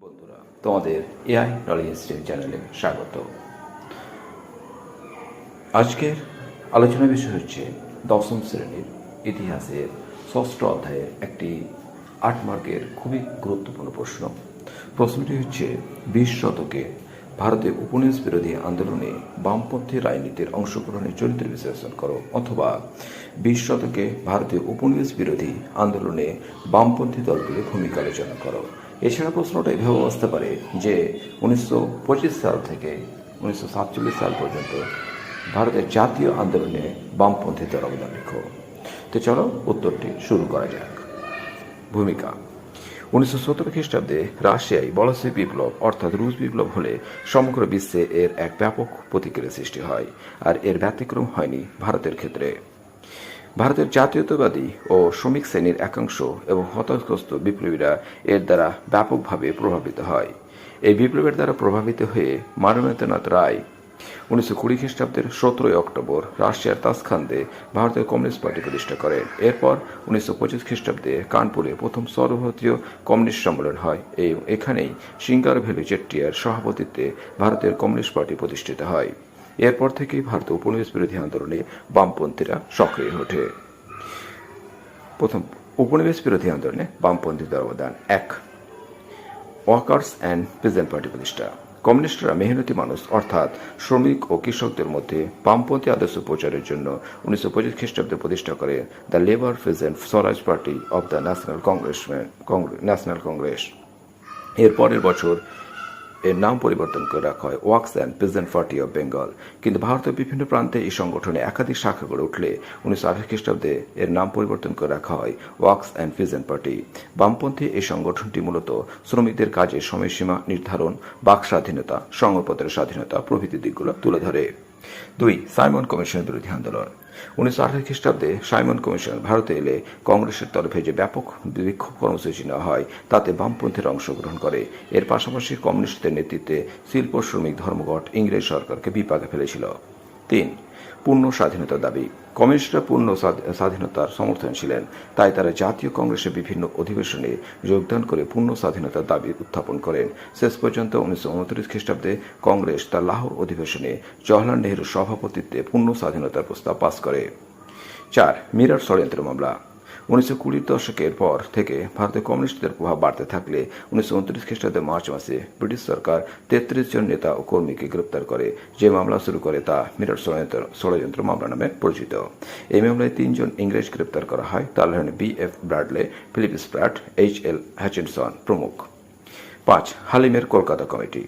বন্ধুরা, তোমাদের AI knowledge stream চ্যানেলে স্বাগত। আজকের আলোচনার বিষয় হচ্ছে দশম শ্রেণীর ইতিহাসের ষষ্ঠ অধ্যায়ের একটি ৮ মার্কের খুবই গুরুত্বপূর্ণ প্রশ্ন। প্রশ্নটি হচ্ছে ২০ শতকে ভারতে উপনিবেশ বিরোধী আন্দোলনে বামপন্থী রাজনীতির অংশগ্রহণের চরিত্র বিশ্লেষণ করো, অথবা ২০ শতকে ভারতীয় উপনিবেশ বিরোধী আন্দোলনে বামপন্থী দলগুলির ভূমিকা আলোচনা করো। এছাড়া প্রশ্নটা এভাবে আসতে পারে যে ১৯২৫ সাল থেকে ১৯৪৭ সাল পর্যন্ত ভারতের জাতীয় আন্দোলনে বামপন্থীদের অবদান লেখো। তো চলো উত্তরটি শুরু করা যাক। ভূমিকা: ১৯১৭ খ্রিস্টাব্দে রাশিয়ায় বলশেভিক বিপ্লব অর্থাৎ রুশ বিপ্লব হলে সমগ্র বিশ্বে এর এক ব্যাপক প্রতিক্রিয়া সৃষ্টি হয়, আর এর ব্যতিক্রম হয়নি ভারতের ক্ষেত্রে। ভারতের জাতীয়তাবাদী ও শ্রমিক শ্রেণীর একাংশ এবং হতাশগ্রস্ত বিপ্লবীরা এর দ্বারা ব্যাপকভাবে প্রভাবিত হয়। এই বিপ্লবের দ্বারা প্রভাবিত হয়ে মানবেন্দ্রনাথ রায় ১৯২০ খ্রিস্টাব্দের ১৭ই অক্টোবর রাশিয়ার তাসখান্দে ভারতের কমিউনিস্ট পার্টি প্রতিষ্ঠা করেন। এরপর ১৯২৫ খ্রিস্টাব্দে কানপুরে প্রথম সর্বভারতীয় কমিউনিস্ট সম্মেলন হয়। এখানেই সিঙ্গারভেলু চেট্টিয়ার সভাপতিত্বে ভারতের কমিউনিস্ট পার্টি প্রতিষ্ঠিত হয়। এরপর থেকেই ভারতে উপনিবেশ বিরোধী আন্দোলনে বামপন্থীরা সক্রিয় ওঠে। প্রথম উপনিবেশ বিরোধী আন্দোলনে বামপন্থীদের অবদান: ১. ওয়ার্কার্স অ্যান্ড পিজেন্ট পার্টি প্রতিষ্ঠা। কমিউনিস্টরা মেহনতি মানুষ অর্থাৎ শ্রমিক ও কৃষকদের মধ্যে বামপন্থী আদর্শ প্রচারের জন্য ১৯২৫ খ্রিস্টাব্দে প্রতিষ্ঠা করে the labour peasant Swaraj party of the national Congress. এর পরের বছর এর নাম পরিবর্তন করে রাখা হয় workers and peasant party of Bengal. কিন্তু ভারতের বিভিন্ন প্রান্তে এই সংগঠনে একাধিক শাখা গড়ে উঠলে ১৯২৮ খ্রিস্টাব্দে এর নাম পরিবর্তন করে রাখা হয় ওয়ার্কার্স অ্যান্ড পিজেন্ট পার্টি। বামপন্থী এই সংগঠনটি মূলত শ্রমিকদের কাজের সময়সীমা নির্ধারণ, বাক স্বাধীনতা, সংবাদপত্রের স্বাধীনতা প্রভৃতি দিকগুলো তুলে ধরে। ২. সাইমন কমিশনের বিরোধী আন্দোলন। ১৯২৮ খ্রিস্টাব্দে সাইমন কমিশন ভারতে এলে কংগ্রেসের তরফে যে ব্যাপক বিক্ষোভ কর্মসূচি নেওয়া হয় তাতে বামপন্থীরা অংশগ্রহণ করে। এর পাশাপাশি কমিউনিস্টদের নেতৃত্বে শিল্প শ্রমিক ধর্মঘট ইংরেজ সরকারকে বিপাকে ফেলেছিল। ৩. পূর্ণ স্বাধীনতার দাবি। কমিউনিস্টরা পূর্ণ স্বাধীনতার সমর্থন ছিলেন, তাই তারা জাতীয় কংগ্রেসের বিভিন্ন অধিবেশনে যোগদান করে পূর্ণ স্বাধীনতার দাবি উত্থাপন করেন। শেষ পর্যন্ত ১৯২৯ খ্রিস্টাব্দে কংগ্রেস তার লাহোর অধিবেশনে জওহরলাল নেহরুর সভাপতিত্বে পূর্ণ স্বাধীনতার প্রস্তাব পাস করে। ৪. মিরর ষড়যন্ত্র মামলা। ১৯২০ দশকের পর থেকে ভারতে কমিউনিস্টদের প্রভাব বাড়তে থাকলে ১৯২৯ খ্রিস্টাব্দের মার্চ মাসে ব্রিটিশ সরকার ৩৩ জন নেতা ও কর্মীকে গ্রেপ্তার করে। যে মামলা শুরু করে তা মিরর ষড়যন্ত্র মামলা নামে পরিচিত। এই মামলায় ৩ জন ইংরেজ গ্রেপ্তার করা হয়, তারা হলেন B.F. ব্র্যাডলে, Philip Spratt, H.L. Hutchinson প্রমুখ। ৫. হালিমের কলকাতা কমিটি।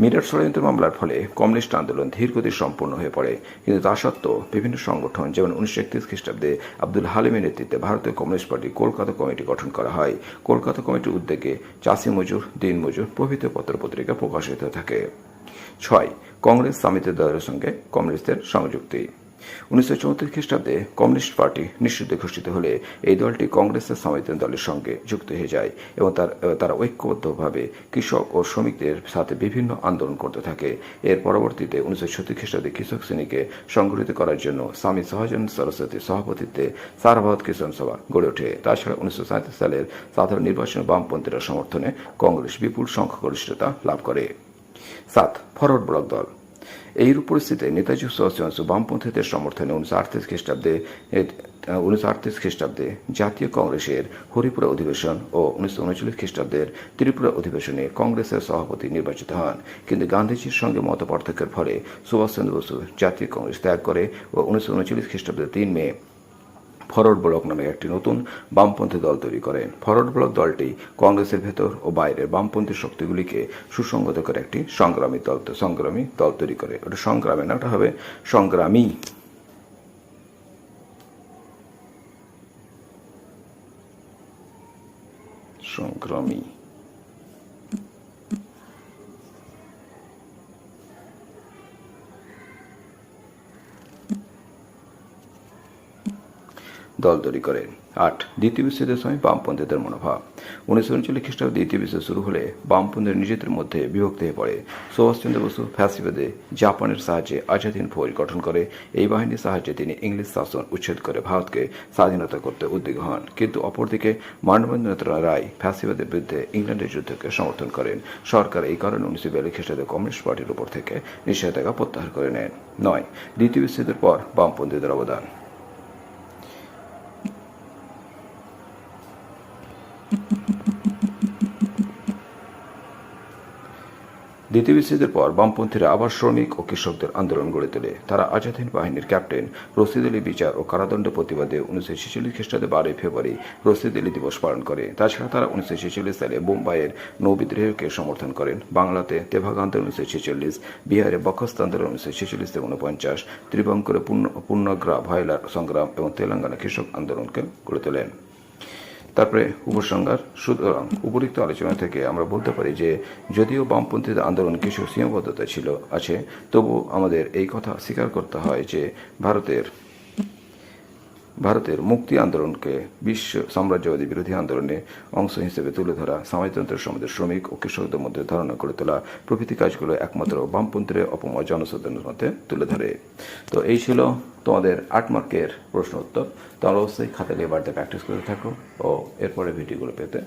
মিরর ষড়যন্ত্র মামলার ফলে কমিউনিস্ট আন্দোলন ধীরগতি সম্পন্ন হয়ে পড়ে, কিন্তু তা সত্ত্বেও বিভিন্ন সংগঠন যেমন ১৯৩১ খ্রিস্টাব্দে আব্দুল হালিমের নেতৃত্বে ভারতীয় কমিউনিস্ট পার্টি কলকাতা কমিটি গঠন করা হয়। কলকাতা কমিটির উদ্যোগে চাষি মজুর, দিন মজুর প্রভৃতি পত্রপত্রিকা প্রকাশিত থাকে। ৬. কংগ্রেস সামিত্য দলের সঙ্গে কমিউনিস্টদের সংযুক্তি। ১৯৩৪ খ্রিস্টাব্দে কমিউনিস্ট পার্টি নিষিদ্ধ ঘোষিত হলে এই দলটি কংগ্রেসের সামিত্য দলের সঙ্গে যুক্ত হয়ে যায় এবং তারা ঐক্যবদ্ধভাবে কৃষক ও শ্রমিকদের সাথে বিভিন্ন আন্দোলন করতে থাকে। এর পরবর্তীতে ১৯৩৬ খ্রিস্টাব্দে কৃষক শ্রেণীকে সংগঠিত করার জন্য স্বামী সহজানন্দ সরস্বতীর সভাপতিত্বে সারা ভারত কিষাণ সভা গড়ে ওঠে। তাছাড়া ১৯৩৭ সালের সাধারণ নির্বাচনে বামপন্থীরা সমর্থনে কংগ্রেস বিপুল সংখ্যাগরিষ্ঠতা লাভ করে। ৭. ফরওয়ার্ড ব্লক দল। এইরূপ পরিস্থিতিতে নেতাজি সুভাষচন্দ্র বসু বামপন্থীদের সমর্থনে ১৯৩৮ খ্রিস্টাব্দে জাতীয় কংগ্রেসের হরিপুরা অধিবেশন ও ১৯৩৯ খ্রিস্টাব্দের ত্রিপুরা অধিবেশনে কংগ্রেসের সভাপতি নির্বাচিত হন। কিন্তু গান্ধীজির সঙ্গে মত পার্থক্যের ফলে সুভাষচন্দ্র বসু জাতীয় কংগ্রেস ত্যাগ করে ও ১৯৩৯ খ্রিস্টাব্দের ৩ মে ফরওয়ার্ড ব্লক নামে একটি নতুন বামপন্থী দল তৈরি করেন। ফরওয়ার্ড ব্লক দলটি কংগ্রেসের ভেতর ও বাইরের বামপন্থী শক্তিগুলিকে সুসংগত করে একটি সংগ্রামী দল তৈরি করে। ওটা সংগ্রামী না, ওটা হবে সংগ্রামী। সংগ্রামী। দল তৈরি করে। 8. দ্বিতীয় বিশ্বযুদ্ধের সময় বামপন্থীদের মনোভাব। 1939 খ্রিস্টাব্দে দ্বিতীয় বিশ্ব শুরু হলে বামপন্থীরা নিজেদের মধ্যে বিভক্ত হয়ে পড়ে। সুভাষচন্দ্র বসু ফ্যাসিবাদে জাপানের সাহায্যে আজাদ হিন্দ ফৌজ গঠন করে। এই বাহিনীর সাহায্যে তিনি ইংরেজ শাসন উচ্ছেদ করে ভারতকে স্বাধীনতা করতে উদ্যোগী হন। কিন্তু অপরদিকে মানবেন্দ্রনাথ রায় ফ্যাসিবাদের বিরুদ্ধে ইংল্যান্ডের যুদ্ধকে সমর্থন করেন। সরকার এই কারণে 1942 খ্রিস্টাব্দে কমিউনিস্ট পার্টির উপর থেকে নিষেধাজ্ঞা প্রত্যাহার করে নেন। 9. দ্বিতীয় বিশ্বযুদ্ধের পর বামপন্থীদের অবদান। দ্বিতীয় বিশ্বযুদ্ধের পর বামপন্থীরা আবার শ্রমিক ও কৃষকদের আন্দোলন গড়ে তোলে। তারা আজাদ হিন্দ বাহিনীর ক্যাপ্টেন রশিদ আলী বিচার ও কারাদণ্ডের প্রতিবাদে 1946 খ্রিস্টাব্দে 12 ফেব্রুয়ারি রশিদ আলী দিবস পালন করে। তাছাড়া তারা 1946 সালে বোম্বাইয়ের নৌবিদ্রোহকে সমর্থন করেন। বাংলাতে তেভাগ আন্দোলন 1946, বিহারে বখস্ত আন্দোলন 1946 থেকে 49, ত্রিভঙ্করে পূর্ণগ্রা ভাইলার সংগ্রাম এবং তেলেঙ্গানা কৃষক আন্দোলনকে গড়ে তোলেন। তারপরে উপসংহার। সুতরাং উপরিক্ত আলোচনা থেকে আমরা বলতে পারি যে যদিও বামপন্থীদের আন্দোলন কিছু সীমাবদ্ধতা আছে, তবু আমাদের এই কথা স্বীকার করতে হয় যে ভারতের মুক্তি আন্দোলনকে বিশ্ব সাম্রাজ্যবাদী বিরোধী আন্দোলনে অংশ হিসেবে তুলে ধরা, সমাজতন্ত্রের সমাজের শ্রমিক ও কৃষকদের মধ্যে ধারণা করে তোলা প্রভৃতি কাজগুলো একমাত্র বামপন্থীর অপময় জনসাধারণের মধ্যে তুলে ধরে। তো এই ছিল তোমাদের 8 মার্কের প্রশ্ন উত্তর। তোমরা অবশ্যই খাতা নিয়ে বাড়িতে প্র্যাকটিস করে থাকো ও এরপরে ভিডিওগুলো পেতে